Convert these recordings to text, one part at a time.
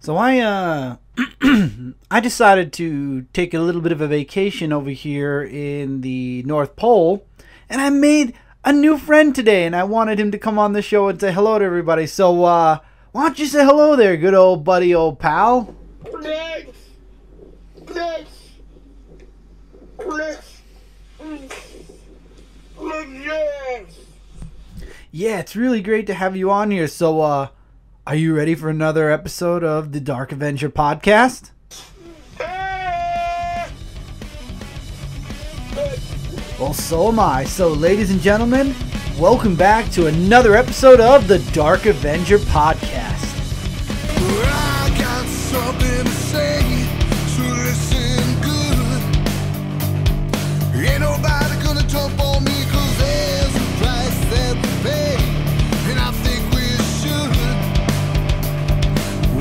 So I decided to take a little bit of a vacation over here in the North Pole, and I made a new friend today, and I wanted him to come on the show and say hello to everybody. So why don't you say hello there, good old buddy, old pal? Yeah, it's really great to have you on here. So are you ready for another episode of the Dark Avenger podcast? Well, so am I. So, ladies and gentlemen, welcome back to another episode of the Dark Avenger podcast. I got something to say, so listen good. Ain't nobody gonna jump on me, 'cause there's a price that we pay, and I think we should.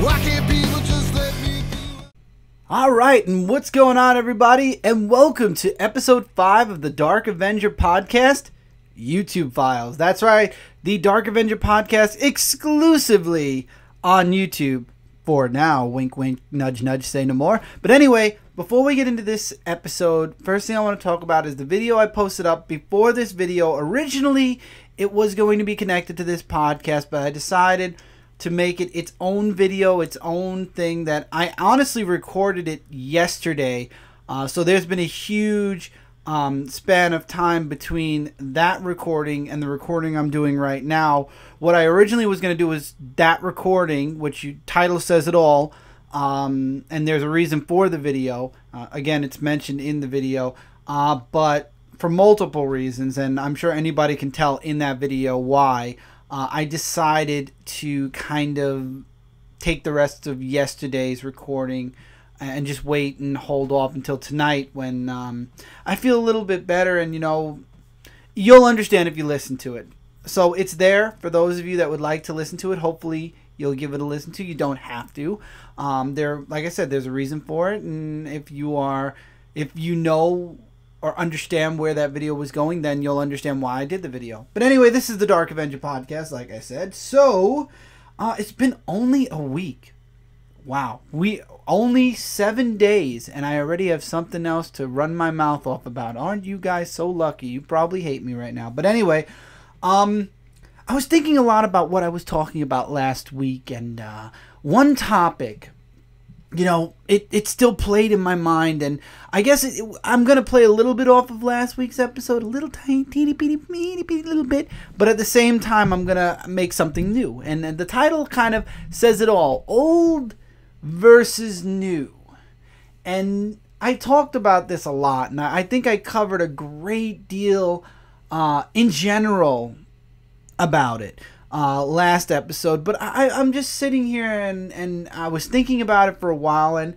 Why can't people just let me do it? Alright, and what's going on, everybody? And welcome to episode 5 of the Dark Avenger podcast, YouTube Files. That's right, the Dark Avenger podcast exclusively on YouTube for now. Wink, wink, nudge, nudge, say no more. But anyway, before we get into this episode, first thing I want to talk about is the video I posted up before this video. Originally, it was going to be connected to this podcast, but I decided to make it its own video, its own thing that I honestly recorded it yesterday. So there's been a huge span of time between that recording and the recording I'm doing right now. What I originally was going to do was that recording, which title says it all, and there's a reason for the video. Again, it's mentioned in the video, but for multiple reasons, and I'm sure anybody can tell in that video why. I decided to kind of take the rest of yesterday's recording and just wait and hold off until tonight when I feel a little bit better, and you'll understand if you listen to it. So it's there for those of you that would like to listen to it. Hopefully you'll give it a listen to. You don't have to. Like I said, there's a reason for it, and if you know or understand where that video was going, then you'll understand why I did the video. But anyway, this is the Dark Avenger podcast, like I said. So it's been only a week. Wow, only 7 days, and I already have something else to run my mouth off about. Aren't you guys so lucky? You probably hate me right now. But anyway, I was thinking a lot about what I was talking about last week, and one topic, it still played in my mind, and I guess I'm going to play a little bit off of last week's episode, a little tiny, teeny, little bit, but at the same time, I'm going to make something new, and the title kind of says it all, old versus new. And I talked about this a lot, and I think I covered a great deal in general about it last episode, but I'm just sitting here and I was thinking about it for a while, and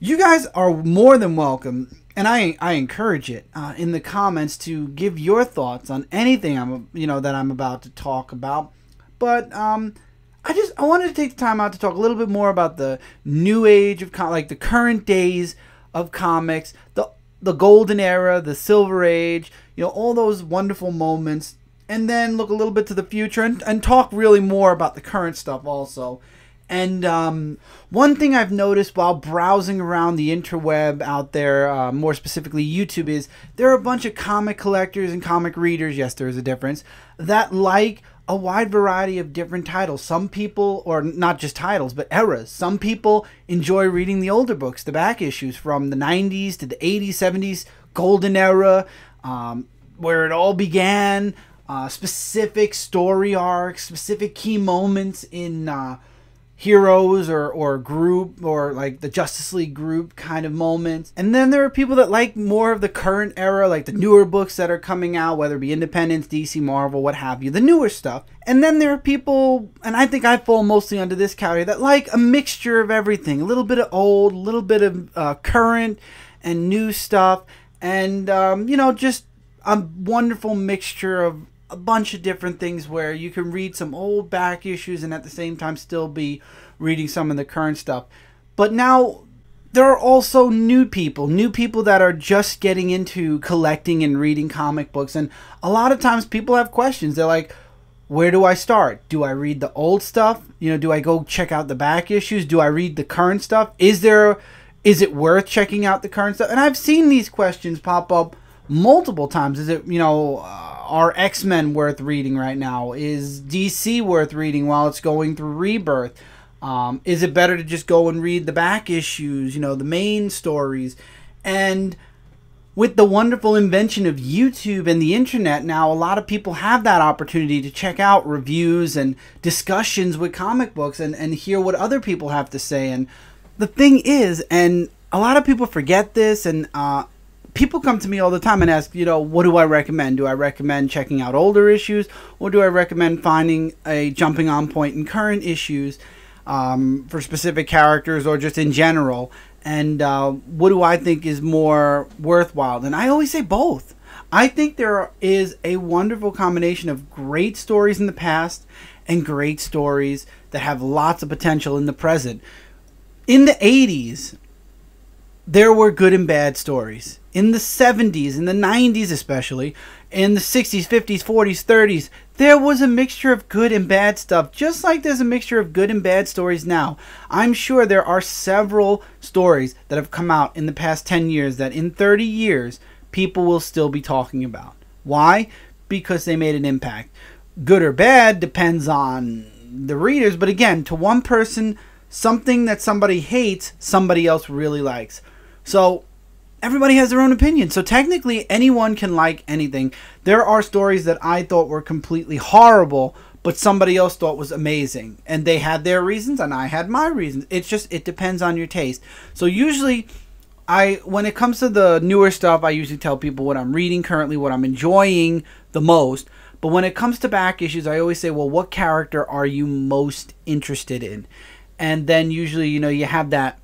you guys are more than welcome, and I encourage it in the comments to give your thoughts on anything that I'm about to talk about. But I wanted to take the time out to talk a little bit more about the new age of like the current days of comics, the golden era, the silver age, all those wonderful moments. And then look a little bit to the future and talk really more about the current stuff also. And one thing I've noticed while browsing around the interweb out there, more specifically YouTube, is there are a bunch of comic collectors and comic readers, yes, there is a difference, that like a wide variety of different titles. Some people, or not just titles, but eras. Some people enjoy reading the older books, the back issues from the 90s to the 80s, 70s, golden era, where it all began. Specific story arcs, specific key moments in heroes or group, or like the Justice League group kind of moments. And then there are people that like more of the current era, like the newer books that are coming out, whether it be Independence, DC, Marvel, what have you, the newer stuff. And then there are people, and I think I fall mostly under this category, that like a mixture of everything, a little bit of old, a little bit of current and new stuff, and just a wonderful mixture of a bunch of different things where you can read some old back issues and at the same time still be reading some of the current stuff. But now there are also new people that are just getting into collecting and reading comic books, and a lot of times people have questions. They're like, where do I start? Do I read the old stuff? You know, do I go check out the back issues? Do I read the current stuff? Is it worth checking out the current stuff? And I've seen these questions pop up multiple times. Is it, you know, are X-Men worth reading right now? Is DC worth reading while it's going through Rebirth? Is it better to just go and read the back issues, you know, the main stories? And with the wonderful invention of YouTube and the internet now, a lot of people have that opportunity to check out reviews and discussions with comic books and hear what other people have to say. And the thing is, and a lot of people forget this, and people come to me all the time and ask, you know, what do I recommend? Do I recommend checking out older issues, or do I recommend finding a jumping on point in current issues for specific characters or just in general? And what do I think is more worthwhile? And I always say both. I think there is a wonderful combination of great stories in the past and great stories that have lots of potential in the present. In the 80s, there were good and bad stories. In the 70s, in the 90s especially, in the 60s, 50s, 40s, 30s, there was a mixture of good and bad stuff, just like there's a mixture of good and bad stories now. I'm sure there are several stories that have come out in the past 10 years that in 30 years, people will still be talking about. Why? Because they made an impact. Good or bad depends on the readers, but again, to one person, something that somebody hates, somebody else really likes. So everybody has their own opinion. So technically, anyone can like anything. There are stories that I thought were completely horrible, but somebody else thought was amazing. And they had their reasons, and I had my reasons. It's just, it depends on your taste. So usually, when it comes to the newer stuff, I usually tell people what I'm reading currently, what I'm enjoying the most. But when it comes to back issues, I always say, well, what character are you most interested in? And then usually, you know, you have that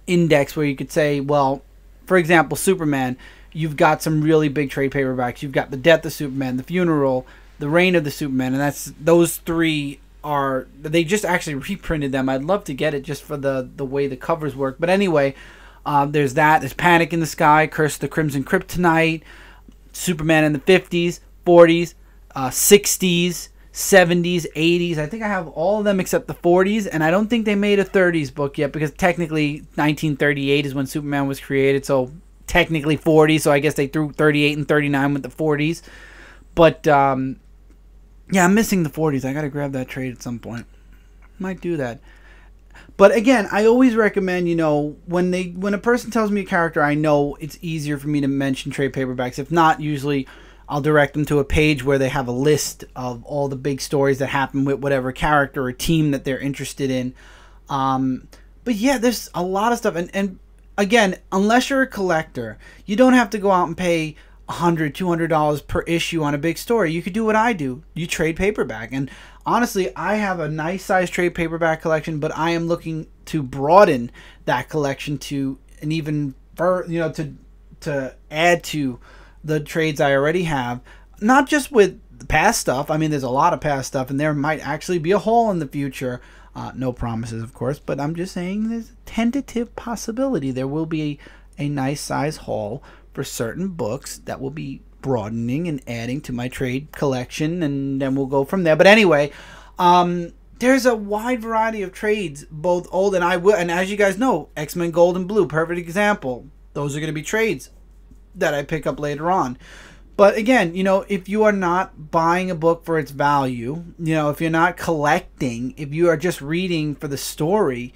index where you could say, well, for example, Superman, you've got some really big trade paperbacks. You've got The Death of Superman, The Funeral, The Reign of the Superman, and those three are, they just actually reprinted them. I'd love to get it just for the way the covers work. But anyway, there's that. There's Panic in the Sky, Curse of the Crimson Kryptonite, Superman in the 50s, 40s, 60s, 70s, 80s. I think I have all of them except the 40s, and I don't think they made a 30s book yet, because technically 1938 is when Superman was created, so technically 40, so I guess they threw 38 and 39 with the 40s. But yeah, I'm missing the 40s. I gotta grab that trade at some point. Might do that. But again, I always recommend, you know, when a person tells me a character, I know it's easier for me to mention trade paperbacks. If not, usually I'll direct them to a page where they have a list of all the big stories that happen with whatever character or team that they're interested in. But yeah, there's a lot of stuff. And again, unless you're a collector, you don't have to go out and pay $100, $200 per issue on a big story. You could do what I do. You trade paperback. And honestly, I have a nice size trade paperback collection, but I am looking to broaden that collection to an even further, you know, to add to the trades I already have, not just with past stuff. I mean, there's a lot of past stuff, and there might actually be a haul in the future. No promises, of course, but I'm just saying there's a tentative possibility there will be a nice size haul for certain books that will be broadening and adding to my trade collection, and then we'll go from there. But anyway, there's a wide variety of trades, both old and as you guys know, X-Men Gold and Blue, perfect example. Those are going to be trades that I pick up later on. But again, you know, if you are not buying a book for its value, you know, if you're not collecting, if you are just reading for the story,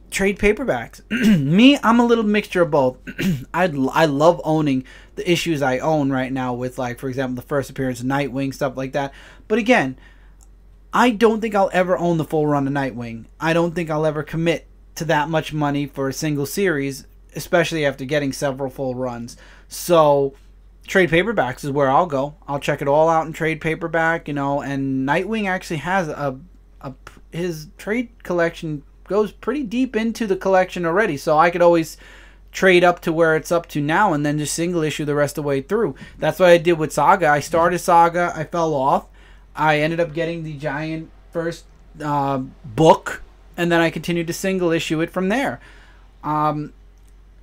trade paperbacks. Me, I'm a little mixture of both. I love owning the issues I own right now with, like, for example, the first appearance of Nightwing, stuff like that. But again, I don't think I'll ever own the full run of Nightwing. I don't think I'll ever commit to that much money for a single series, especially after getting several full runs. So trade paperbacks is where I'll go. I'll check it all out in trade paperback, you know, and Nightwing actually has his trade collection goes pretty deep into the collection already, so I could always trade up to where it's up to now and then just single issue the rest of the way through. That's what I did with Saga. I started Saga, I fell off. I ended up getting the giant first book, and then I continued to single issue it from there.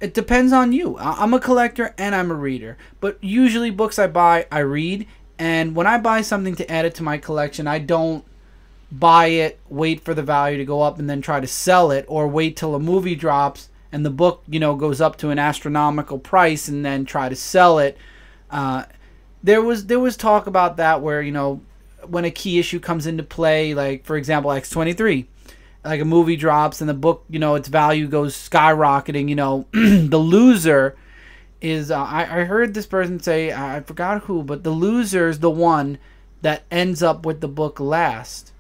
It depends on you. I'm a collector and I'm a reader, but usually books I buy, I read, And when I buy something to add it to my collection, I don't buy it, wait for the value to go up, and then try to sell it, or wait till a movie drops and the book, goes up to an astronomical price and then try to sell it. There was talk about that where, when a key issue comes into play, like, for example, X-23, like a movie drops and the book, its value goes skyrocketing, the loser is, I heard this person say, I forgot who, but the loser is the one that ends up with the book last.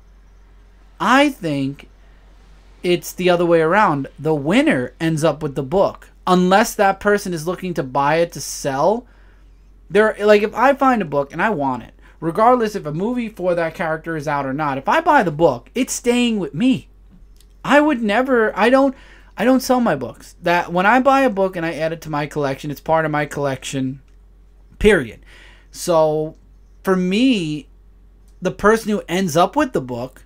I think it's the other way around. The winner ends up with the book, unless that person is looking to buy it to sell. Like, if I find a book and I want it, regardless if a movie for that character is out or not, if I buy the book, it's staying with me. I don't sell my books. That when I buy a book and I add it to my collection, it's part of my collection, period. So for me, the person who ends up with the book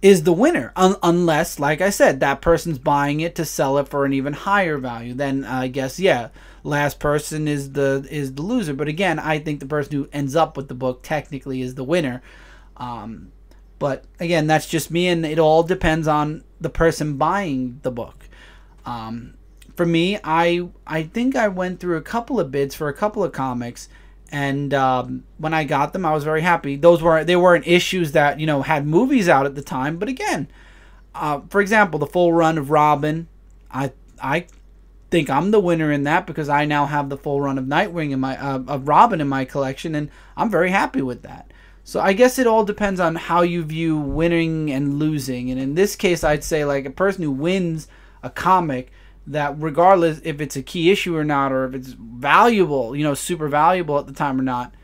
is the winner, unless, like I said, that person's buying it to sell it for an even higher value. Then I guess, yeah, last person is the loser. But again, I think the person who ends up with the book technically is the winner. But again, that's just me, and it all depends on the person buying the book. For me, I think I went through a couple of bids for a couple of comics, and when I got them, I was very happy. They weren't issues that had movies out at the time, but again, for example, the full run of Robin, I think I'm the winner in that, because I now have the full run of Nightwing in my of Robin in my collection, and I'm very happy with that. So I guess it all depends on how you view winning and losing. And in this case, I'd say, like, a person who wins a comic, that regardless if it's a key issue or not, or if it's valuable, super valuable at the time or not,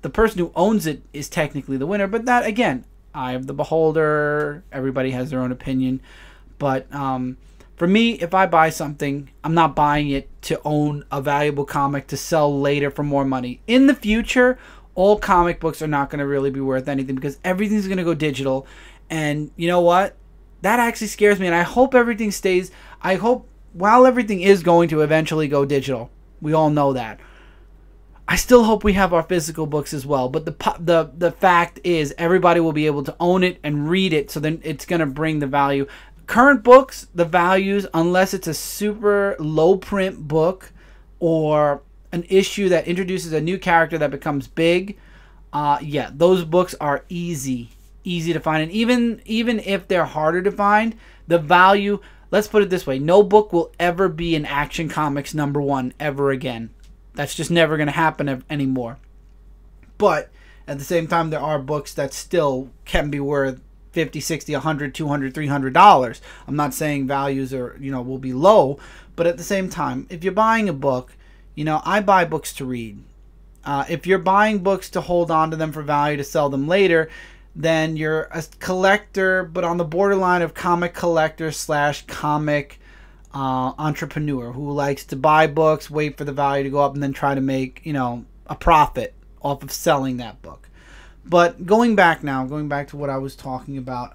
the person who owns it is technically the winner. But that, again, eye of the beholder. Everybody has their own opinion. But for me, if I buy something, I'm not buying it to own a valuable comic to sell later for more money. In the future, all comic books are not going to really be worth anything, because everything's going to go digital. And you know what? That actually scares me, and I hope everything stays. I hope, while everything is going to eventually go digital, we all know that, I still hope we have our physical books as well. But the fact is, everybody will be able to own it and read it, so then it's going to bring the value. Current books, the values, unless it's a super low print book or an issue that introduces a new character that becomes big, yeah, those books are easy to find. And even if they're harder to find, the value, let's put it this way, no book will ever be an Action Comics #1 ever again. That's just never going to happen anymore. But at the same time, there are books that still can be worth $50, $60, $100, $200, $300. I'm not saying values are, will be low, but at the same time, if you're buying a book, I buy books to read. If you're buying books to hold on to them for value to sell them later, then you're a collector, but on the borderline of comic collector / comic entrepreneur who likes to buy books, wait for the value to go up, and then try to make, a profit off of selling that book. But going back to what I was talking about,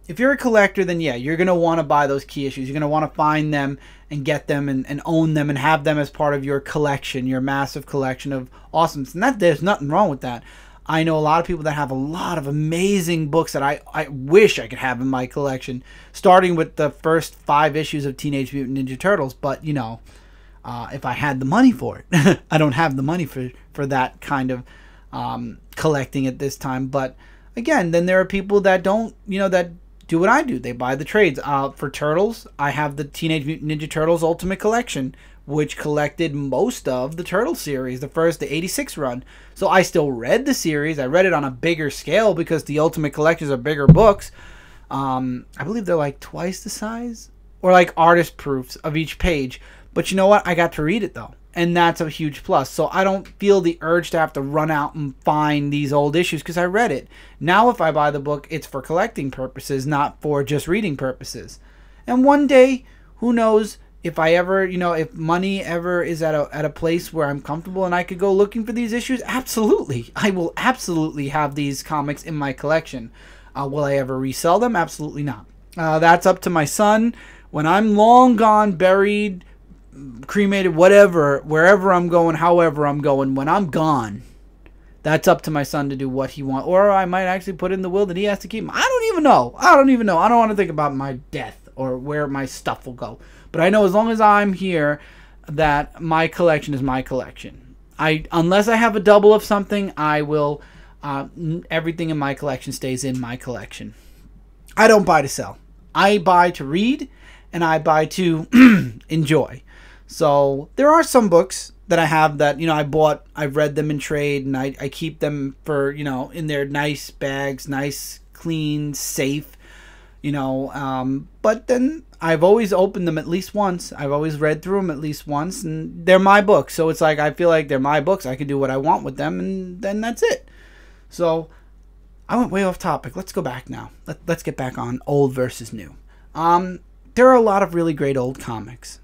if you're a collector, then yeah, you're going to want to buy those key issues. You're going to want to find them and get them and own them and have them as part of your collection, your massive collection of awesomeness. And there's nothing wrong with that. I know a lot of people that have a lot of amazing books that I wish I could have in my collection, starting with the first 5 issues of Teenage Mutant Ninja Turtles. But, if I had the money for it, I don't have the money for that kind of collecting at this time. But again, then there are people that don't, that do what I do. They buy the trades. For Turtles, I have the Teenage Mutant Ninja Turtles Ultimate Collection, which collected most of the Turtle series, the 86 run. So I still read the series. I read it on a bigger scale because the Ultimate Collections are bigger books. I believe they're like twice the size, or like artist proofs of each page. But you know what? I got to read it though, and that's a huge plus. So I don't feel the urge to have to run out and find these old issues because I read it. Now if I buy the book, it's for collecting purposes, not for just reading purposes. And one day, who knows, if I ever, if money ever is at a place where I'm comfortable and I could go looking for these issues, absolutely. I will absolutely have these comics in my collection. Will I ever resell them? Absolutely not. That's up to my son. When I'm long gone, buried, cremated, whatever, wherever I'm going, however I'm going, when I'm gone, that's up to my son to do what he wants. Or I might actually put in the will that he has to keep them. I don't even know. I don't want to think about my death or where my stuff will go. But I know as long as I'm here, that my collection is my collection. Unless I have a double of something, I will. Everything in my collection stays in my collection. I don't buy to sell. I buy to read, and I buy to enjoy. So there are some books that I have that, I've read them in trade, and I keep them for, in their nice bags, nice, clean, safe, but then I've always opened them at least once. I've always read through them at least once, and they're my books. So it's like, I feel like they're my books. I can do what I want with them, and then that's it. So I went way off topic. Let's go back now. Let's get back on old versus new. There are a lot of really great old comics.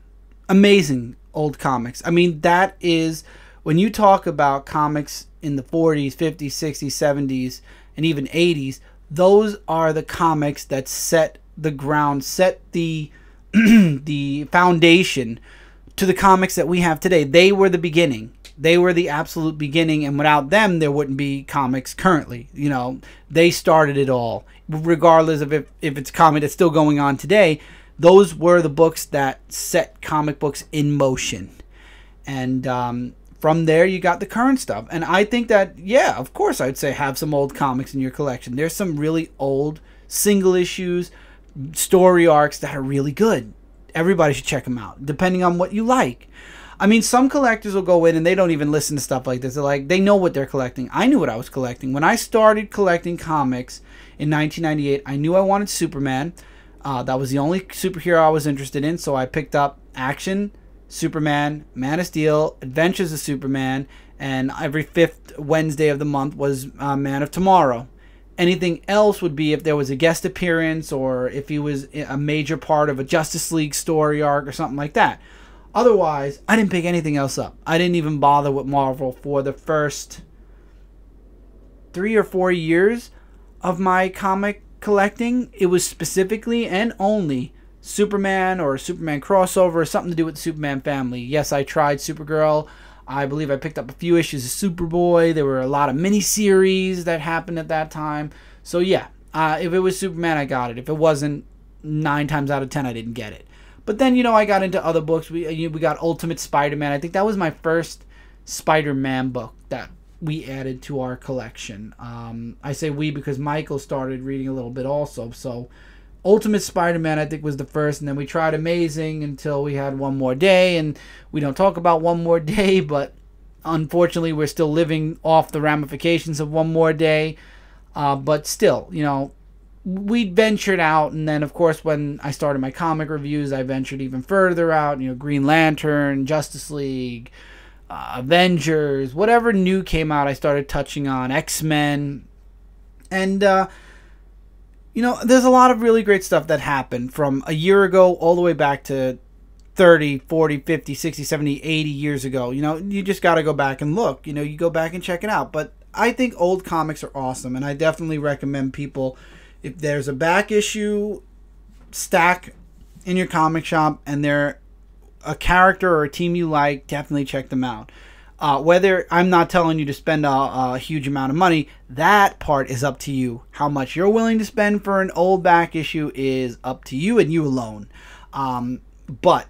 Amazing old comics. I mean, that is, when you talk about comics in the 40s, 50s, 60s, 70s, and even 80s, those are the comics that set the ground, set the the foundation to the comics that we have today. They were the beginning. They were the absolute beginning, and without them, there wouldn't be comics currently. They started it all. Regardless of if it's a comic that's still going on today, those were the books that set comic books in motion. And from there, you got the current stuff. And I think that, yeah, of course, I'd say have some old comics in your collection. There's some really old single issues, story arcs that are really good. Everybody should check them out, depending on what you like. I mean, some collectors will go in and they don't even listen to stuff like this. They're like, they know what they're collecting. I knew what I was collecting. When I started collecting comics in 1998, I knew I wanted Superman. That was the only superhero I was interested in, so I picked up Action, Superman, Man of Steel, Adventures of Superman, and every 5th Wednesday of the month was Man of Tomorrow. Anything else would be if there was a guest appearance or if he was a major part of a Justice League story arc or something like that. Otherwise, I didn't pick anything else up. I didn't even bother with Marvel for the first 3 or 4 years of my comic collecting. It was specifically and only Superman or Superman crossover or something to do with the Superman family. Yes, I tried Supergirl. I believe I picked up a few issues of Superboy. There were a lot of miniseries that happened at that time. So yeah, if it was Superman, I got it. If it wasn't, 9 times out of 10, I didn't get it. But then, I got into other books. We got Ultimate Spider-Man. I think that was my first Spider-Man book that we added to our collection. I say we because Michael started reading a little bit also. So Ultimate Spider-Man, I think, was the first. And then we tried Amazing until we had One More Day. And we don't talk about One More Day, but unfortunately, we're still living off the ramifications of One More Day. But still, we ventured out, and then of course when I started my comic reviews, I ventured even further out. Green Lantern, Justice League, Avengers, whatever new came out, I started touching on. X-Men, and there's a lot of really great stuff that happened from a year ago all the way back to 30, 40, 50, 60, 70, 80 years ago. You just got to go back and look. You go back and check it out. But I think old comics are awesome, and I definitely recommend people, if there's a back issue stack in your comic shop and they're a character or a team you like, definitely check them out. Whether, I'm not telling you to spend a huge amount of money, that part is up to you. How much you're willing to spend for an old back issue is up to you and you alone. But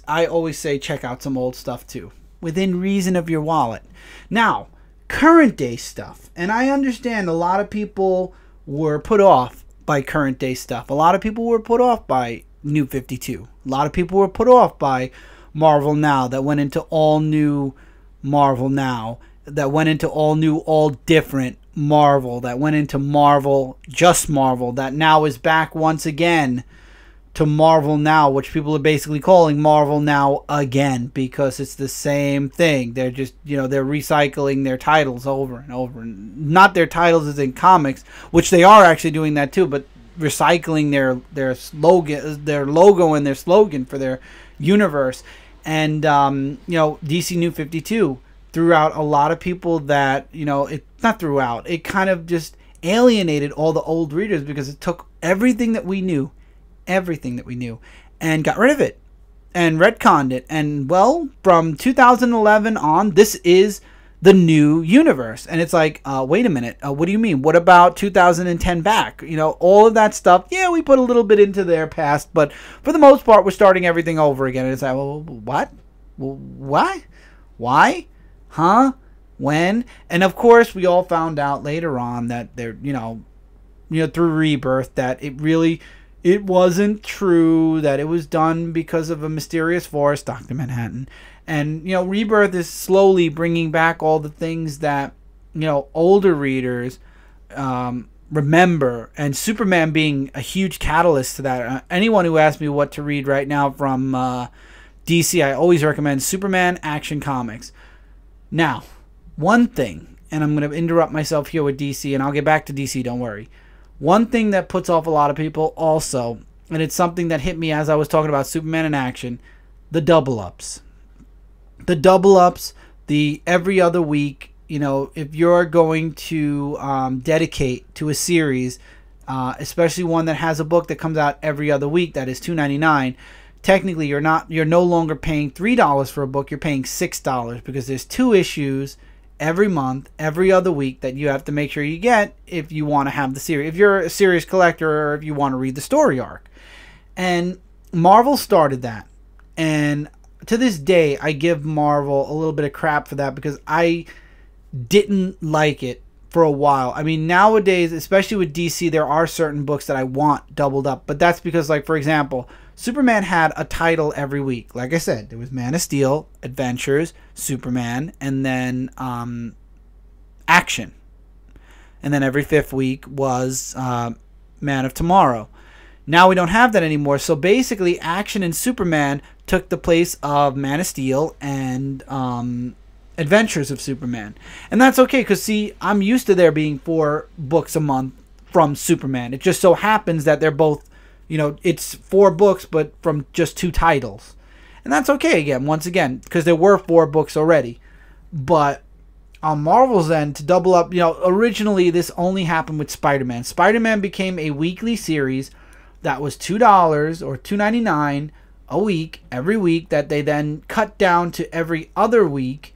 I always say check out some old stuff too, within reason of your wallet. Now, current day stuff, and I understand a lot of people were put off by current day stuff. A lot of people were put off by New 52. A lot of people were put off by Marvel Now, that went into all new Marvel Now, that went into all new, all different Marvel, that went into Marvel, just Marvel, that now is back once again to Marvel Now, which people are basically calling Marvel Now again, because it's the same thing. They're just, they're recycling their titles over and over. Not their titles as in comics, which they are actually doing that too, but recycling their slogan, their logo and their slogan for their universe. And, DC New 52 threw out a lot of people that, it kind of just alienated all the old readers, because it took everything that we knew, and got rid of it and retconned it. And well, from 2011 on, this is the new universe. And it's like, wait a minute, what do you mean? What about 2010 back? You know, all of that stuff. Yeah, we put a little bit into their past, but for the most part, we're starting everything over again. And it's like, well, what? What? Why? Huh? When? And of course, we all found out later on that they're, through Rebirth, that it wasn't true, that it was done because of a mysterious force, Dr. Manhattan. And, Rebirth is slowly bringing back all the things that, older readers remember. And Superman being a huge catalyst to that. Anyone who asks me what to read right now from DC, I always recommend Superman Action Comics. Now, one thing, and I'm going to interrupt myself here with DC, and I'll get back to DC, don't worry. One thing that puts off a lot of people also, and it's something that hit me as I was talking about Superman in action, the double-ups. The double-ups, the every other week, if you're going to dedicate to a series, especially one that has a book that comes out every other week that is $2.99, technically you're no longer paying $3 for a book, you're paying $6 because there's 2 issues every month, every other week that you have to make sure you get if you want to have the series. If you're a series collector or if you want to read the story arc. And Marvel started that. And to this day, I give Marvel a little bit of crap for that because I didn't like it for a while. I mean, nowadays, especially with DC, there are certain books that I want doubled up. But that's because, like, for example, Superman had a title every week. Like I said, there was Man of Steel, Adventures, Superman, and then Action. And then every 5th week was Man of Tomorrow. Now we don't have that anymore. So basically, Action and Superman took the place of Man of Steel and Adventures of Superman. And that's okay because, see, I'm used to there being 4 books a month from Superman. It just so happens that they're both, it's 4 books, but from just 2 titles. And that's okay again, once again, because there were 4 books already. But on Marvel's end, to double up, originally this only happened with Spider-Man. Spider-Man became a weekly series that was $2 or $2.99 a week, every week, that they then cut down to every other week.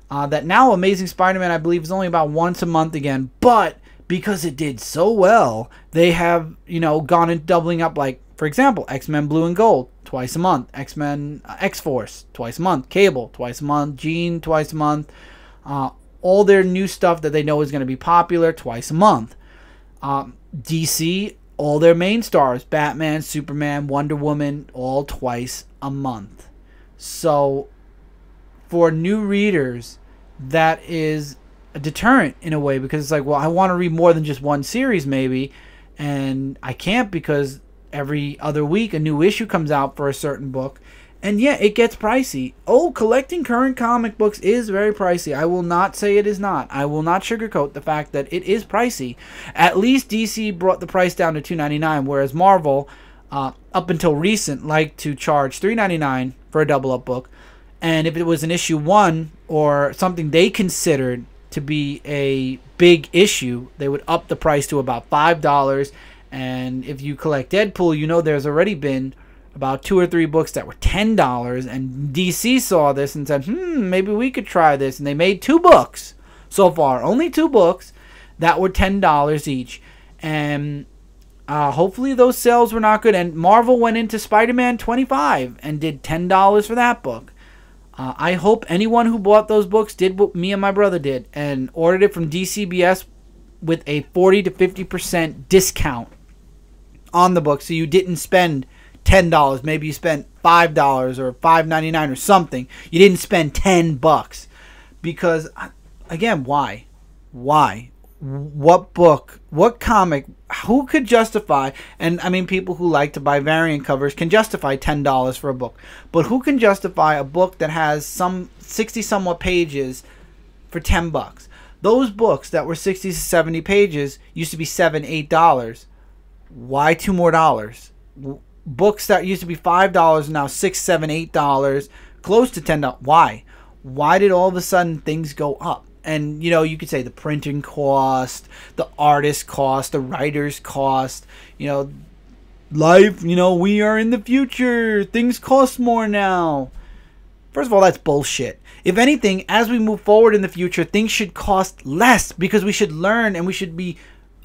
That now Amazing Spider-Man, I believe, is only about once a month again. But because it did so well, they have, gone into doubling up, like, for example, X-Men Blue and Gold, twice a month. X-Men X-Force, twice a month. Cable, twice a month. Jean, twice a month. All their new stuff that they know is going to be popular, twice a month. DC, all their main stars, Batman, Superman, Wonder Woman, all twice a month. So, for new readers, that is a deterrent in a way, because it's like, well, I want to read more than just one series maybe, and I can't because every other week a new issue comes out for a certain book. And yeah, it gets pricey. Oh, collecting current comic books is very pricey. I will not say it is not. I will not sugarcoat the fact that it is pricey. At least DC brought the price down to $2.99, whereas Marvel, up until recent, liked to charge $3.99 for a double-up book. And if it was an issue 1 or something they considered to be a big issue, they would up the price to about $5. And if you collect Deadpool, there's already been about 2 or 3 books that were $10, and DC saw this and said, maybe we could try this. And they made 2 books so far, only 2 books that were $10 each. And hopefully those sales were not good. And Marvel went into Spider-Man 25 and did $10 for that book. I hope anyone who bought those books did what me and my brother did and ordered it from DCBS with a 40 to 50% discount on the book, so you didn't spend $10. Maybe you spent $5 or $5.99 or something. You didn't spend $10 because, again, why? What book? What comic? Who could justify? And I mean, people who like to buy variant covers can justify $10 for a book, but who can justify a book that has some 60 somewhat pages for $10? Those books that were 60 to 70 pages used to be $7, $8. Why $2 more? Books that used to be $5 are now $6, $7, $8, close to $10. Why? Why did all of a sudden things go up? And, you could say the printing cost, the artist cost, the writer's cost, life, we are in the future. Things cost more now. First of all, that's bullshit. If anything, as we move forward in the future, things should cost less because we should learn, and we should be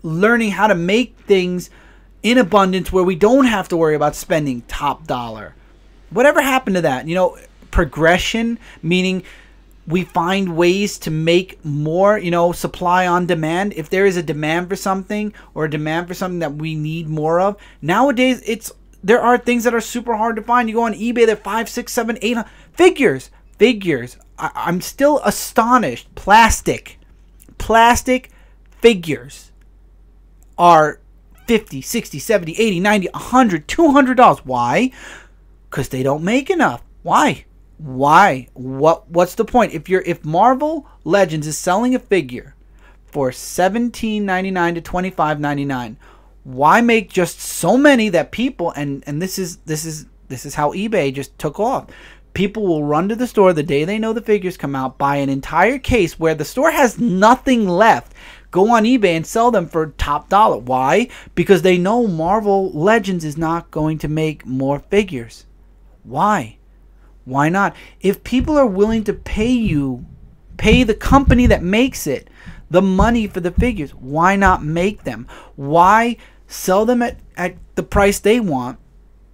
learning how to make things in abundance where we don't have to worry about spending top dollar. Whatever happened to that? You know, progression, meaning we find ways to make more, you know, supply on demand. If there is a demand for something, or a demand for something that we need more of, nowadays there are things that are super hard to find. You go on eBay, they're 5, 6, 7, 8 figures. I'm still astonished. Plastic figures are $50, $60, $70, $80, $90, $100, $200. Why? Because they don't make enough. Why? What's the point? If Marvel Legends is selling a figure for $17.99 to $25.99, why make just so many that people, and this is how eBay just took off. People will run to the store the day they know the figures come out, buy an entire case where the store has nothing left, go on eBay and sell them for top dollar. Why? Because they know Marvel Legends is not going to make more figures. Why? Why not? If people are willing to pay the company that makes it the money for the figures, why not make them? Why sell them at the price they want?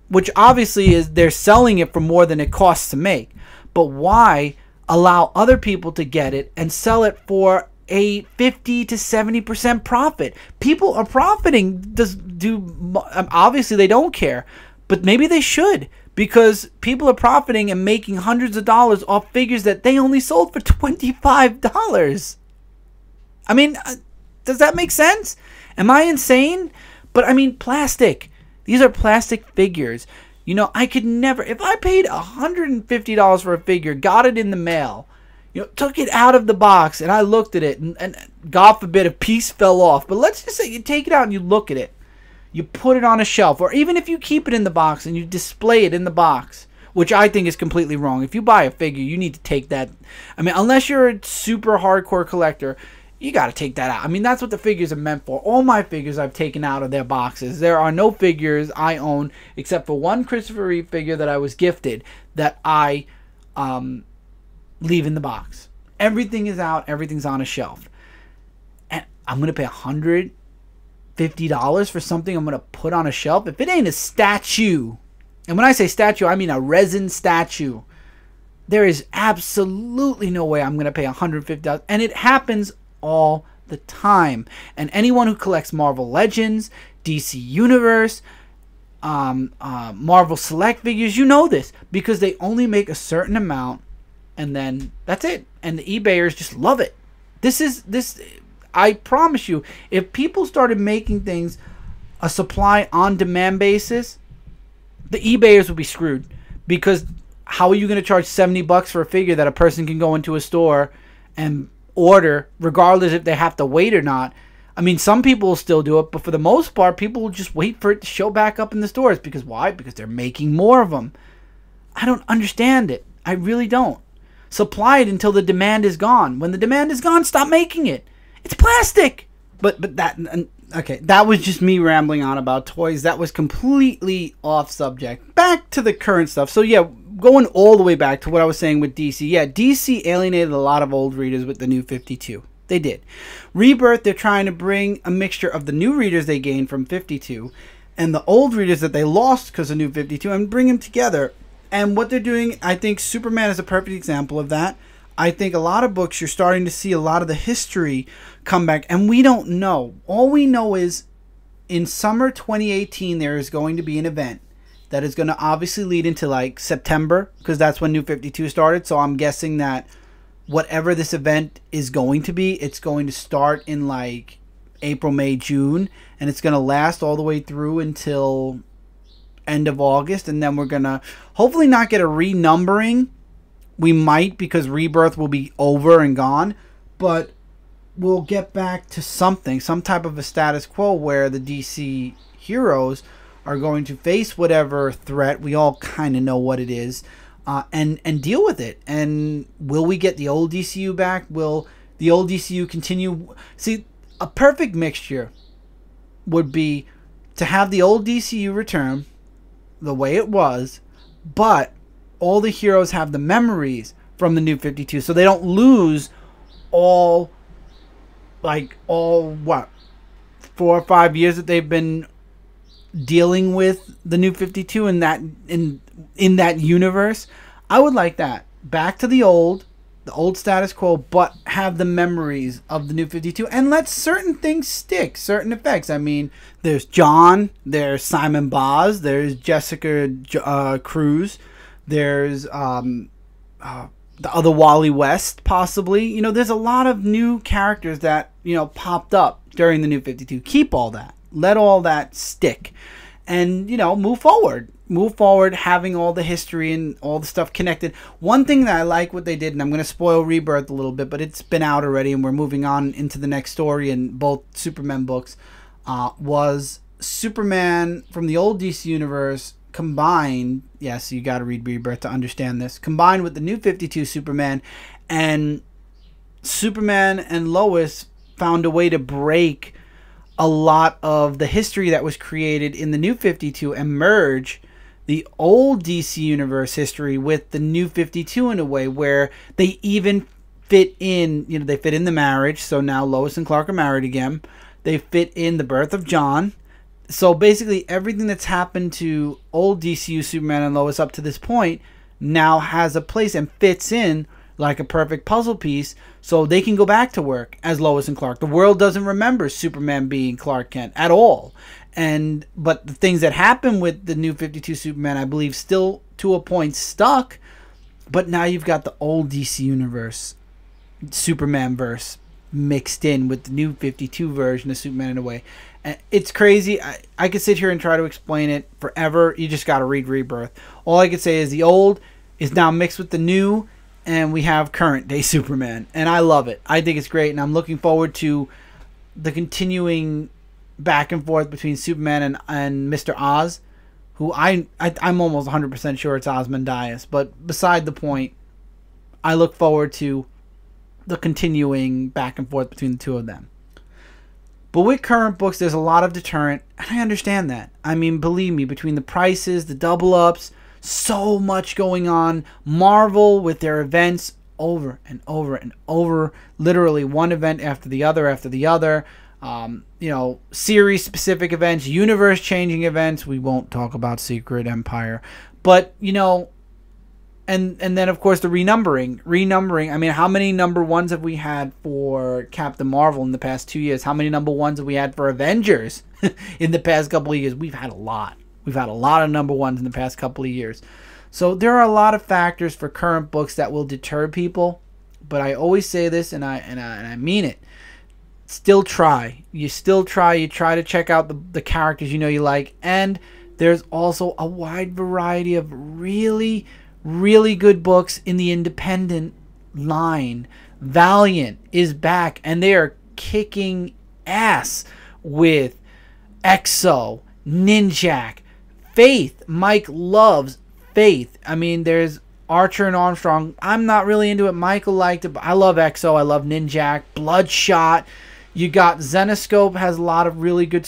Which obviously is they're selling it for more than it costs to make. But why allow other people to get it and sell it for a 50 to 70% profit? People are profiting. Obviously they don't care, but maybe they should, because people are profiting and making hundreds of dollars off figures that they only sold for $25. I mean, does that make sense? Am I insane? But I mean, plastic. These are plastic figures. You know, I could never, if I paid $150 for a figure, got it in the mail, you know, took it out of the box and I looked at it, and God forbid a piece fell off, but let's just say you take it out and you look at it, you put it on a shelf, or even if you keep it in the box and you display it in the box, which I think is completely wrong. If you buy a figure, you need to take that. I mean, unless you're a super hardcore collector, you got to take that out. I mean, that's what the figures are meant for. All my figures I've taken out of their boxes. There are no figures I own except for one Christopher Reeve figure that I was gifted that I leave in the box. Everything is out. Everything's on a shelf. And I'm going to pay $150 for something I'm going to put on a shelf? If it ain't a statue, and when I say statue, I mean a resin statue, there is absolutely no way I'm going to pay $150. And it happens all the time. And anyone who collects Marvel Legends, DC Universe, Marvel Select figures, you know this, because they only make a certain amount and then that's it. And the eBayers just love it. I promise you, if people started making things a supply on demand basis, the eBayers would be screwed, because how are you going to charge $70 for a figure that a person can go into a store and order regardless if they have to wait or not? I mean, some people will still do it, but for the most part, people will just wait for it to show back up in the stores. Because why? Because they're making more of them. I don't understand it. I really don't. Supply it until the demand is gone. When the demand is gone, stop making it. It's plastic. But that, okay, that was just me rambling on about toys. That was completely off subject. Back to the current stuff. So yeah, going all the way back to what I was saying with DC. Yeah, DC alienated a lot of old readers with the new 52. They did. Rebirth, they're trying to bring a mixture of the new readers they gained from 52 and the old readers that they lost because of new 52 and bring them together. And what they're doing, I think Superman is a perfect example of that. I think a lot of books, you're starting to see a lot of the history come back, and we don't know. All we know is in summer 2018, there is going to be an event that is going to obviously lead into like September, because that's when New 52 started. So I'm guessing that whatever this event is going to be, it's going to start in like April, May, June, and it's going to last all the way through until end of August, and then we're going to hopefully not get a renumbering. We might, because Rebirth will be over and gone, but we'll get back to something, some type of a status quo where the DC heroes are going to face whatever threat. We all kind of know what it is, and deal with it. And will we get the old DCU back? Will the old DCU continue? See, a perfect mixture would be to have the old DCU return the way it was, but all the heroes have the memories from the New 52, so they don't lose all what, 4 or 5 years that they've been dealing with the New 52 in that universe. I would like that. Back to the old status quo, but have the memories of the New 52 and let certain things stick, certain effects. I mean, there's John, there's Simon Boz, there's Jessica Cruz, there's the other Wally West, possibly. You know, there's a lot of new characters that, you know, popped up during the New 52. Keep all that. Let all that stick. And, you know, move forward. Move forward, having all the history and all the stuff connected. One thing that I like what they did, and I'm going to spoil Rebirth a little bit, but it's been out already and we're moving on into the next story in both Superman books, was Superman from the old DC universe combined, yes, you got to read Rebirth to understand this, combined with the New 52 Superman, and Superman and Lois found a way to break a lot of the history that was created in the New 52 and merge the old DC Universe history with the New 52 in a way where they even fit in, you know, they fit in the marriage. So now Lois and Clark are married again. They fit in the birth of John. So basically everything that's happened to old DCU Superman and Lois up to this point now has a place and fits in like a perfect puzzle piece, so they can go back to work as Lois and Clark. The world doesn't remember Superman being Clark Kent at all. But the things that happen with the New 52 Superman, I believe, still to a point stuck. But now you've got the old DC Universe Superman verse mixed in with the New 52 version of Superman in a way. It's crazy. I could sit here and try to explain it forever. You just got to read Rebirth. All I could say is the old is now mixed with the new, and we have current day Superman, and I love it. I think it's great, and I'm looking forward to the continuing back and forth between Superman and Mr. Oz, who I'm almost 100% sure it's Ozymandias, but beside the point, I look forward to the continuing back and forth between the two of them. But with current books, there's a lot of deterrent, and I understand that. I mean, believe me, between the prices, the double ups, so much going on. Marvel with their events over and over and over, literally one event after the other. You know, series specific events, universe changing events. We won't talk about Secret Empire, but you know, and then of course the renumbering. I mean, how many number ones have we had for Captain Marvel in the past 2 years? How many number ones have we had for Avengers in the past couple of years? We've had a lot. We've had a lot of number ones in the past couple of years. So there are a lot of factors for current books that will deter people. But I always say this, and I mean it. Still try. You still try. You try to check out the characters you know you like. And there's also a wide variety of really, really good books in the independent line. Valiant is back, and they are kicking ass with Exo, Ninjak, Faith. Mike loves Faith. I mean, there's Archer and Armstrong. I'm not really into it. Michael liked it, but I love Exo. I love Ninjak. Bloodshot. You got Zenoscope, has a lot of really good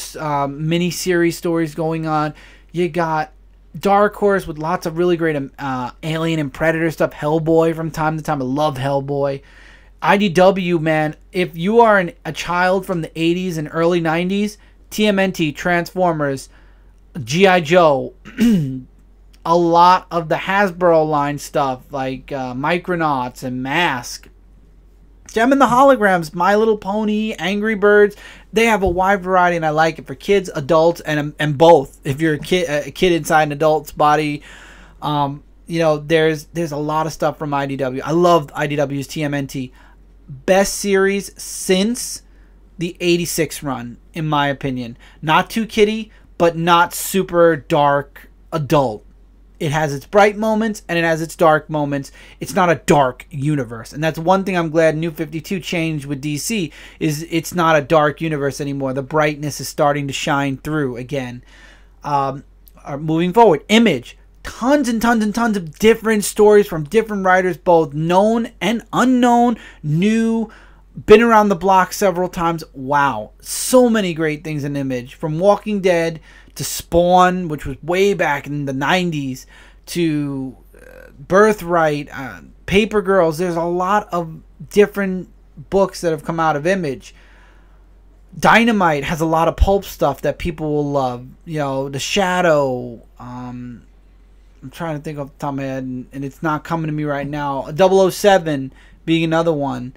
mini-series stories going on. You got Dark Horse with lots of really great Alien and Predator stuff. Hellboy from time to time. I love Hellboy. IDW, man, if you are a child from the 80s and early 90s, TMNT, Transformers, G.I. Joe, a lot of the Hasbro line stuff like Micronauts and Mask, Gem and the Holograms, My Little Pony, Angry Birds. They have a wide variety, and I like it for kids, adults, and both. If you're a kid inside an adult's body, you know, there's a lot of stuff from IDW. I love IDW's TMNT. Best series since the 86 run, in my opinion. Not too kiddie, but not super dark adult. It has its bright moments and it has its dark moments. It's not a dark universe. And that's one thing I'm glad New 52 changed with DC, is it's not a dark universe anymore. The brightness is starting to shine through again. Moving forward, Image. Tons and tons and tons of different stories from different writers, both known and unknown, new, been around the block several times. Wow. So many great things in Image. From Walking Dead to Spawn, which was way back in the 90s, to Birthright, Paper Girls. There's a lot of different books that have come out of Image. Dynamite has a lot of pulp stuff that people will love. You know, The Shadow. I'm trying to think off the top of my head, and it's not coming to me right now. 007 being another one.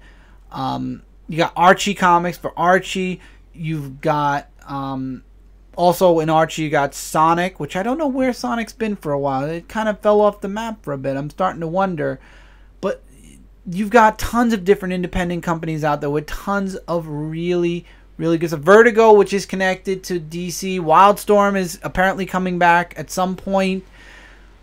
You got Archie comics for Archie. You've got also in Archie you got Sonic, which I don't know where Sonic's been for a while. It kind of fell off the map for a bit. I'm starting to wonder. But you've got tons of different independent companies out there with tons of really good stuff. Vertigo, which is connected to DC. Wildstorm is apparently coming back at some point.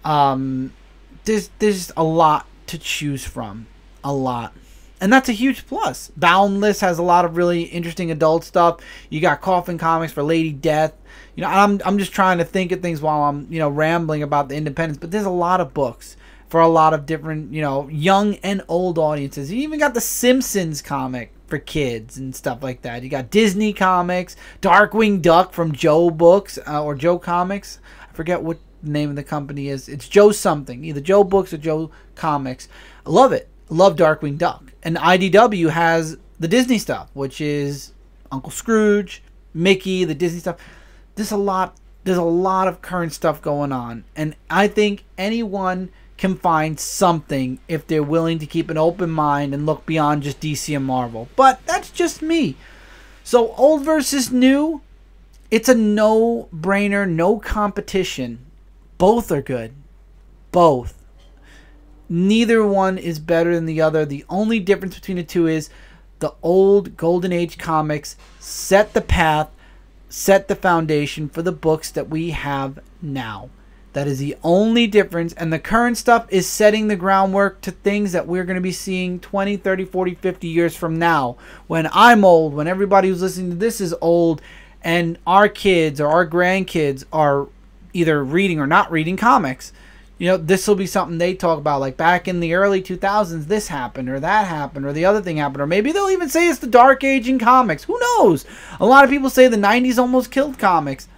There's a lot to choose from. A lot. And that's a huge plus. Boundless has a lot of really interesting adult stuff. You got Coffin Comics for Lady Death. You know, I'm just trying to think of things while I'm, you know, rambling about the independents. But there's a lot of books for a lot of different, you know, young and old audiences. You even got the Simpsons comic for kids and stuff like that. You got Disney comics, Darkwing Duck from Joe Books or Joe Comics. I forget what the name of the company is. It's Joe something, either Joe Books or Joe Comics. I love it. I love Darkwing Duck. And IDW has the Disney stuff, which is Uncle Scrooge, Mickey, the Disney stuff. There's a lot of current stuff going on, and I think anyone can find something if they're willing to keep an open mind and look beyond just DC and Marvel. But that's just me. So old versus new, it's a no-brainer, no competition. Both are good. Both. Neither one is better than the other. The only difference between the two is the old Golden Age comics set the path, set the foundation for the books that we have now. That is the only difference. And the current stuff is setting the groundwork to things that we're going to be seeing 20, 30, 40, 50 years from now. When I'm old, when everybody who's listening to this is old, and our kids or our grandkids are either reading or not reading comics. You know, this will be something they talk about. Like back in the early 2000s, this happened or that happened or the other thing happened. Or maybe they'll even say it's the dark age in comics. Who knows? A lot of people say the 90s almost killed comics.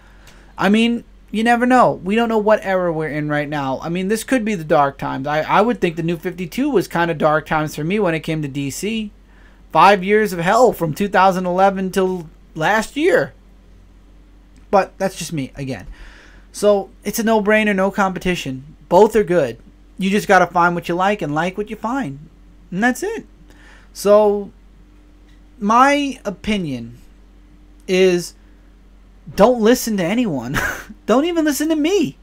I mean, you never know. We don't know what era we're in right now. I mean, this could be the dark times. I would think the New 52 was kind of dark times for me when it came to DC. 5 years of hell from 2011 till last year. But that's just me again. So it's a no-brainer, no competition. Both are good. You just got to find what you like and like what you find. And that's it. So my opinion is don't listen to anyone. Don't even listen to me.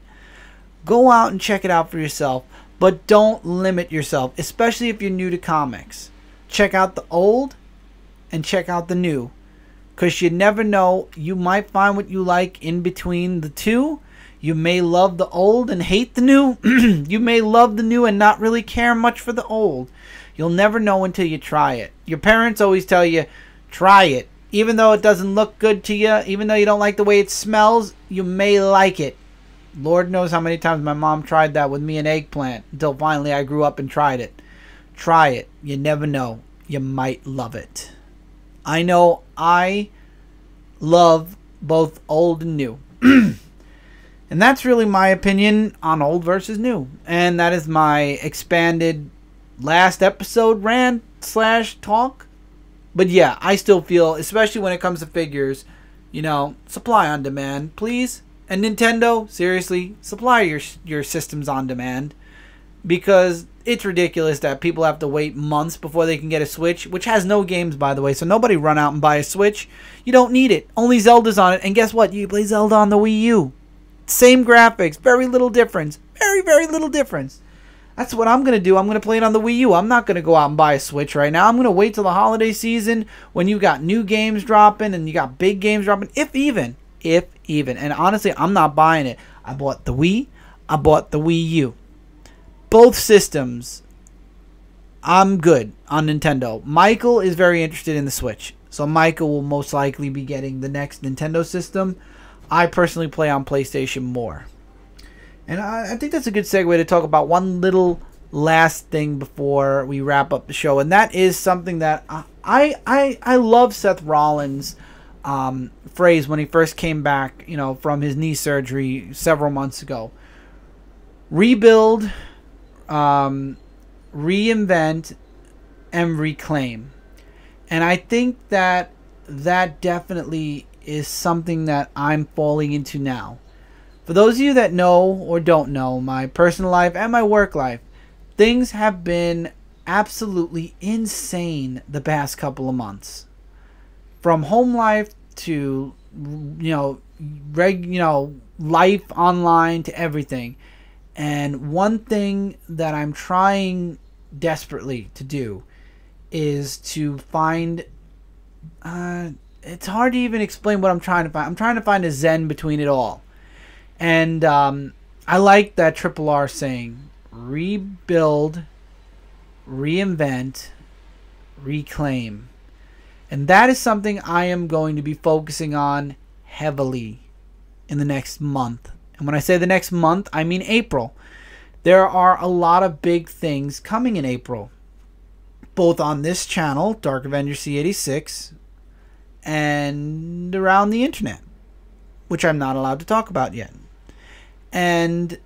Go out and check it out for yourself. But don't limit yourself, especially if you're new to comics. Check out the old and check out the new. Because you never know. You might find what you like in between the two. You may love the old and hate the new. You may love the new and not really care much for the old. You'll never know until you try it. Your parents always tell you, try it. Even though it doesn't look good to you, even though you don't like the way it smells, you may like it. Lord knows how many times my mom tried that with me and Eggplant until finally I grew up and tried it. Try it. You never know. You might love it. I know I love both old and new. And that's really my opinion on old versus new. And that is my expanded last episode rant / talk. But yeah, I still feel, especially when it comes to figures, you know, supply on demand, please. And Nintendo, seriously, supply your systems on demand. Because it's ridiculous that people have to wait months before they can get a Switch, which has no games, by the way. So nobody run out and buy a Switch. You don't need it. Only Zelda's on it. And guess what? You play Zelda on the Wii U. Same graphics. Very little difference. Very, very little difference. That's what I'm going to do. I'm going to play it on the Wii U. I'm not going to go out and buy a Switch right now. I'm going to wait till the holiday season when you got new games dropping and you got big games dropping. If even. And honestly, I'm not buying it. I bought the Wii. I bought the Wii U. Both systems, I'm good on Nintendo. Michael is very interested in the Switch. So Michael will most likely be getting the next Nintendo system. I personally play on PlayStation more. And I think that's a good segue to talk about one little last thing before we wrap up the show. And that is something that I love Seth Rollins' phrase when he first came back, you know, from his knee surgery several months ago. rebuild, reinvent, and reclaim. And I think that definitely is something that I'm falling into now. For those of you that know or don't know my personal life and my work life, things have been absolutely insane the past couple of months. From home life to, life online to everything. And one thing that I'm trying desperately to do is to find, it's hard to even explain what I'm trying to find. I'm trying to find a zen between it all. And I like that Triple R saying, rebuild, reinvent, reclaim. And that is something I am going to be focusing on heavily in the next month. And when I say the next month, I mean April. There are a lot of big things coming in April, both on this channel, Dark Avenger C86, and around the internet, which I'm not allowed to talk about yet. And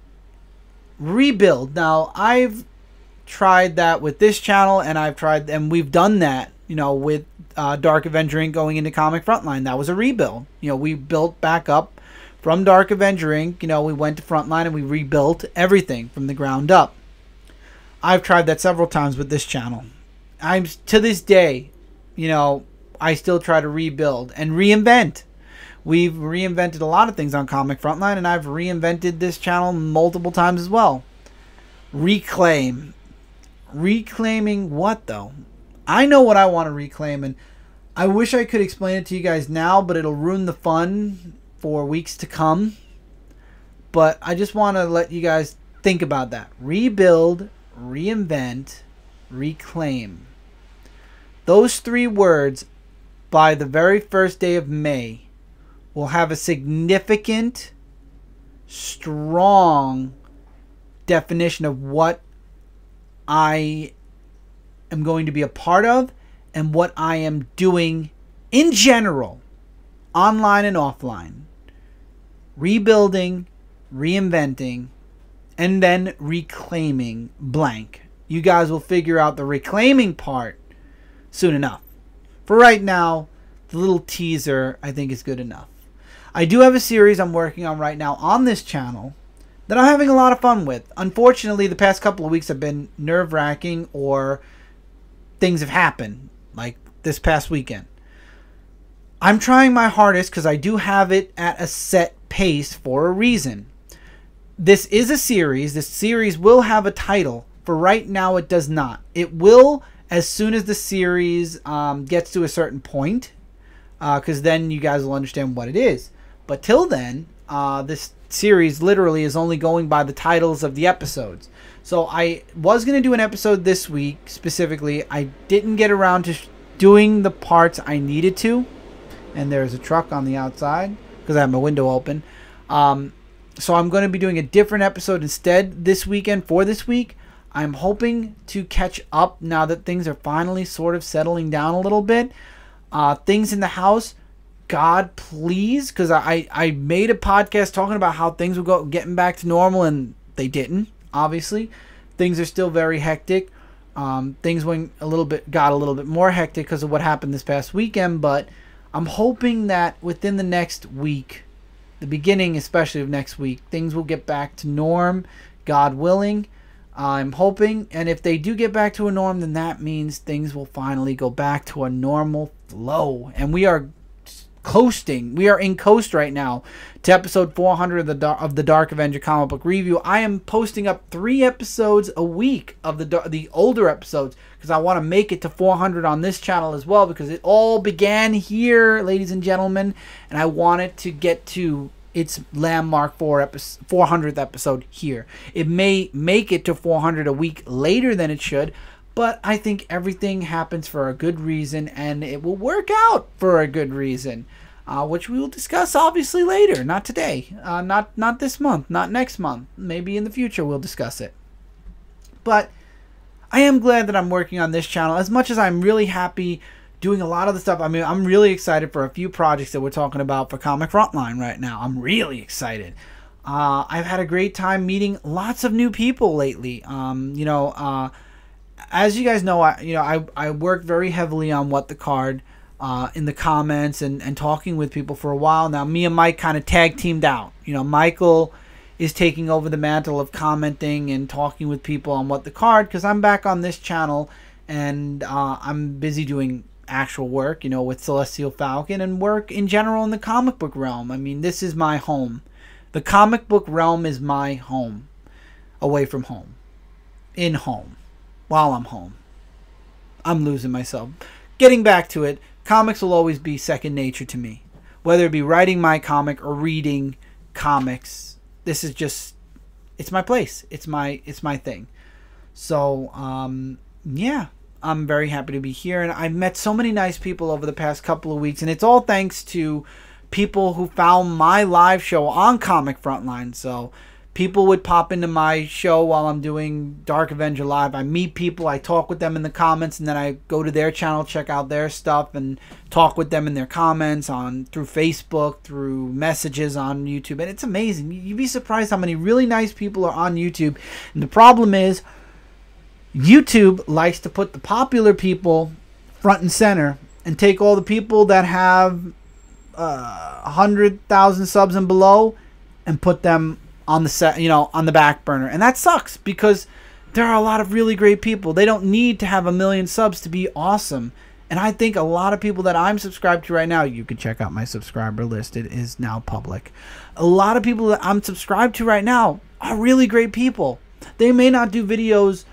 rebuild. Now, I've tried that with this channel, and we've done that, with Dark Avenger Inc. going into Comic Frontline. That was a rebuild. We built back up from Dark Avenger Inc. We went to Frontline and we rebuilt everything from the ground up. I've tried that several times with this channel. To this day, I still try to rebuild and reinvent. We've reinvented a lot of things on Comic Frontline, and I've reinvented this channel multiple times as well. Reclaim. Reclaiming what, though? I know what I want to reclaim, and I wish I could explain it to you guys now, but it'll ruin the fun for weeks to come. But I just want to let you guys think about that. Rebuild, reinvent, reclaim. Those three words, by the very first day of May, will have a significant, strong definition of what I am going to be a part of and what I am doing in general, online and offline. Rebuilding, reinventing, and then reclaiming blank. You guys will figure out the reclaiming part soon enough. For right now, the little teaser I think is good enough. I do have a series I'm working on right now on this channel that I'm having a lot of fun with. Unfortunately, the past couple of weeks have been nerve-wracking, or things have happened, like this past weekend. I'm trying my hardest because I do have it at a set pace for a reason. This is a series. This series will have a title. For right now, it does not. It will as soon as the series gets to a certain point, because then you guys will understand what it is. But till then, this series literally is only going by the titles of the episodes. So I was going to do an episode this week specifically. I didn't get around to doing the parts I needed to. And there's a truck on the outside because I have my window open. So I'm going to be doing a different episode instead this weekend for this week. I'm hoping to catch up now that things are finally sort of settling down a little bit. Things in the house, God please, because I made a podcast talking about how things will getting back to normal, and they didn't. Obviously, things are still very hectic. Things got a little bit more hectic because of what happened this past weekend. But I'm hoping that within the next week, the beginning especially of next week, things will get back to norm, God willing. I'm hoping, and if they do get back to a norm, then that means things will finally go back to a normal flow. And we are coasting. We are in coast right now to episode 400 of the Dark Avenger comic book review. I am posting up 3 episodes a week of the older episodes because I want to make it to 400 on this channel as well, because it all began here, ladies and gentlemen, and I want it to get to its landmark 400th episode here. It may make it to 400 a week later than it should, but I think everything happens for a good reason, and it will work out for a good reason, which we will discuss obviously later. Not today, not this month, not next month. Maybe in the future we'll discuss it. But I am glad that I'm working on this channel, as much as I'm really happy doing a lot of the stuff. I mean, I'm really excited for a few projects that we're talking about for Comic Frontline right now. I'm really excited. I've had a great time meeting lots of new people lately. As you guys know, I worked very heavily on What the Card in the comments and talking with people for a while now. Me and Mike kind of tag teamed out. Michael is taking over the mantle of commenting and talking with people on What the Card because I'm back on this channel and I'm busy doing actual work, with Celestial Falcon and work in general in the comic book realm. I mean, this is my home. The comic book realm is my home. Away from home. In home. While I'm home. I'm losing myself. Getting back to it, comics will always be second nature to me. Whether it be writing my comic or reading comics, this is just, it's my place. It's my thing. So, yeah, I'm very happy to be here. And I've met so many nice people over the past couple of weeks. And it's all thanks to people who found my live show on Comic Frontline. So people would pop into my show while I'm doing Dark Avenger Live. I meet people, I talk with them in the comments, and then I go to their channel, check out their stuff, and talk with them in their comments through Facebook, through messages on YouTube. And it's amazing. You'd be surprised how many really nice people are on YouTube. And the problem is, YouTube likes to put the popular people front and center and take all the people that have 100,000 subs and below and put them on the set, on the back burner. And that sucks because there are a lot of really great people. They don't need to have 1 million subs to be awesome. And I think a lot of people that I'm subscribed to right now, you can check out my subscriber list. It is now public. A lot of people that I'm subscribed to right now are really great people. They may not do videos,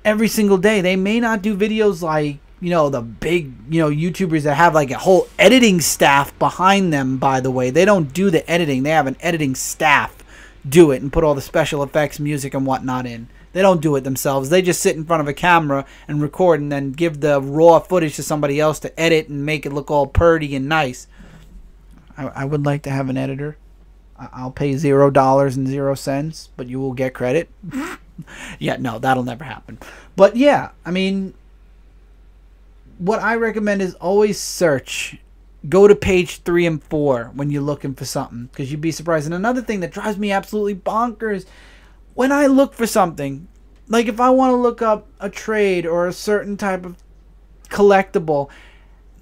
every single day. They may not do videos like, the big, YouTubers that have like a whole editing staff behind them, by the way. They don't do the editing. They have an editing staff do it and put all the special effects, music, and whatnot in. They don't do it themselves. They just sit in front of a camera and record and then give the raw footage to somebody else to edit and make it look all purty and nice. I would like to have an editor. I'll pay $0.00, but you will get credit. Yeah, no, that'll never happen. But yeah, I mean, what I recommend is always search. Go to page 3 and 4 when you're looking for something, because you'd be surprised. And another thing that drives me absolutely bonkers, when I look for something, like if I want to look up a trade or a certain type of collectible,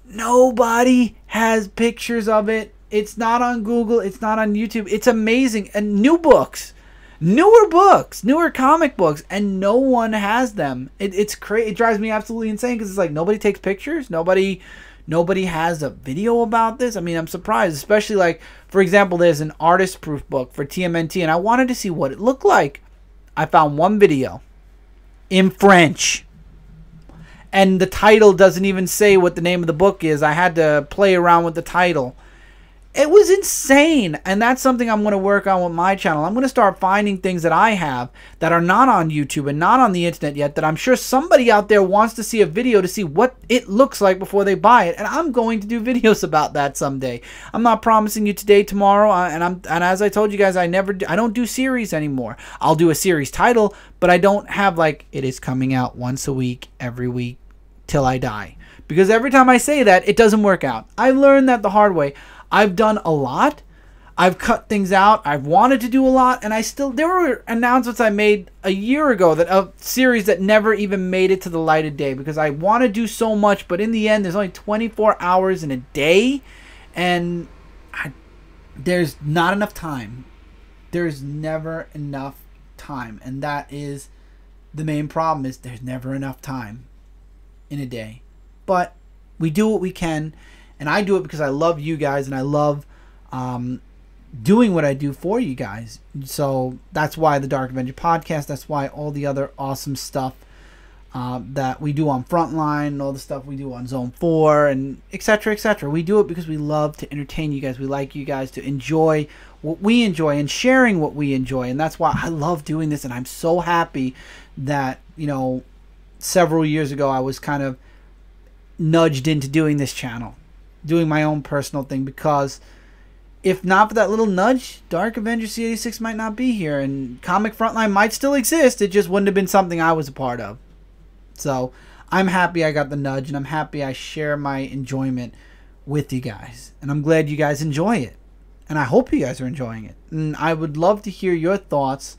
nobody has pictures of it. It's not on Google. It's not on YouTube. It's amazing. And newer books, newer comic books, and no one has them. It's crazy. It drives me absolutely insane because it's like nobody takes pictures. Nobody has a video about this. I mean, I'm surprised, especially like, for example, there's an artist proof book for TMNT, and I wanted to see what it looked like. I found one video in French, and the title doesn't even say what the name of the book is. I had to play around with the title. It was insane, and that's something I'm going to work on with my channel. I'm going to start finding things that I have that are not on YouTube and not on the internet yet, that I'm sure somebody out there wants to see a video to see what it looks like before they buy it, and I'm going to do videos about that someday. I'm not promising you today, tomorrow, and as I told you guys, I don't do series anymore. I'll do a series title, but I don't have like it is coming out once a week, every week till I die, because every time I say that, it doesn't work out. I learned that the hard way. I've done a lot. I've cut things out. I've wanted to do a lot, and there were announcements I made a year ago that a series that never even made it to the light of day because I want to do so much, but in the end, there's only 24 hours in a day, and there's not enough time. There's never enough time, and that is the main problem. Is there's never enough time in a day, but we do what we can. And I do it because I love you guys, and I love doing what I do for you guys. So that's why the Dark Avenger podcast. That's why all the other awesome stuff that we do on Frontline, and all the stuff we do on Zone 4, and etc., etc. We do it because we love to entertain you guys. We like you guys to enjoy what we enjoy and sharing what we enjoy. And that's why I love doing this. And I'm so happy that, several years ago I was kind of nudged into doing this channel, doing my own personal thing, because if not for that little nudge, Dark Avenger C86 might not be here, and Comic Frontline might still exist. It just wouldn't have been something I was a part of. So I'm happy I got the nudge, and I'm happy I share my enjoyment with you guys, and I'm glad you guys enjoy it. And I hope you guys are enjoying it. And I would love to hear your thoughts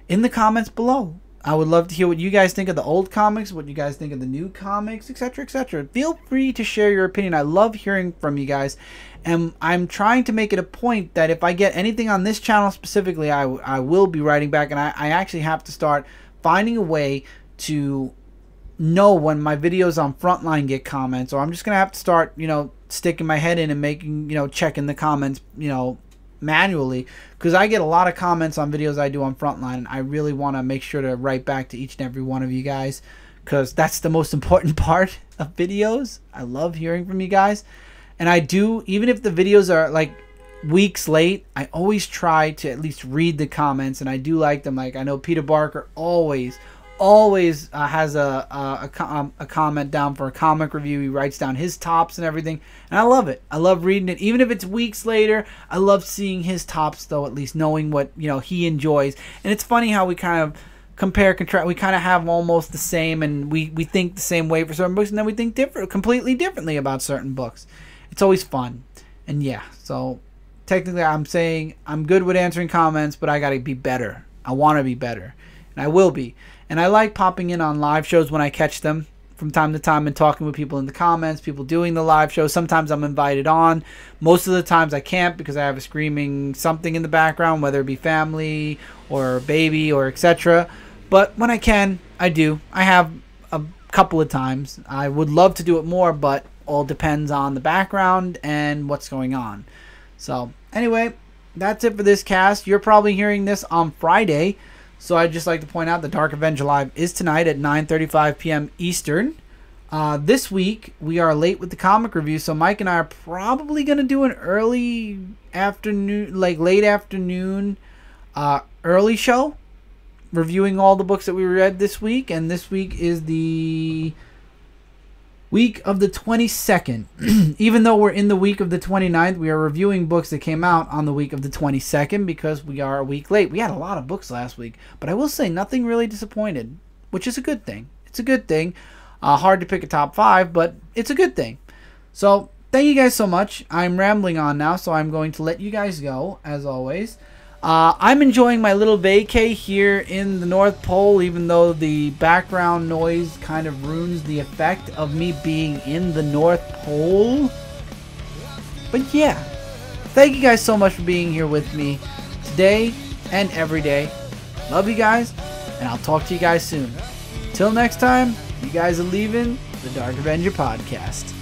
in the comments below. I would love to hear what you guys think of the old comics, what you guys think of the new comics, etc., etc. Feel free to share your opinion. I love hearing from you guys. And I'm trying to make it a point that if I get anything on this channel specifically, I will be writing back. And I actually have to start finding a way to know when my videos on Frontline get comments, or I'm just going to have to start, sticking my head in and making, checking the comments, manually, because I get a lot of comments on videos I do on Frontline, and I really want to make sure to write back to each and every one of you guys, because that's the most important part of videos. I love hearing from you guys, and I do, even if the videos are like weeks late, I always try to at least read the comments, and I do like them. Like, I know Peter Barker always has a comment down for a comic review. He writes down his tops and everything, and I love it. I love reading it, even if it's weeks later. I love seeing his tops, though, at least knowing what he enjoys. And it's funny how we kind of compare, contrast. We kind of have almost the same, and we think the same way for certain books, and then we think completely differently about certain books. It's always fun. And yeah, so technically I'm saying I'm good with answering comments, but I got to be better. I want to be better, and I will be. And I like popping in on live shows when I catch them from time to time and talking with people in the comments, people doing the live shows. Sometimes I'm invited on. Most of the times I can't because I have a screaming something in the background, whether it be family or baby or etc. But when I can, I do. I have a couple of times. I would love to do it more, but all depends on the background and what's going on. So anyway, that's it for this cast. You're probably hearing this on Friday. So I'd just like to point out the Dark Avenger Live is tonight at 9:35 p.m. Eastern. This week, we are late with the comic review, so Mike and I are probably going to do an early afternoon, like late afternoon, early show, reviewing all the books that we read this week. And this week is the week of the 22nd. Even though we're in the week of the 29th, we are reviewing books that came out on the week of the 22nd because we are a week late. We had a lot of books last week, but I will say nothing really disappointed, which is a good thing. It's a good thing. Hard to pick a top 5, but it's a good thing. So thank you guys so much. I'm rambling on now, so I'm going to let you guys go, as always. I'm enjoying my little vacay here in the North Pole, even though the background noise kind of ruins the effect of me being in the North Pole. But yeah, thank you guys so much for being here with me today and every day. Love you guys, and I'll talk to you guys soon. Till next time, you guys are leaving the Dark Avenger podcast.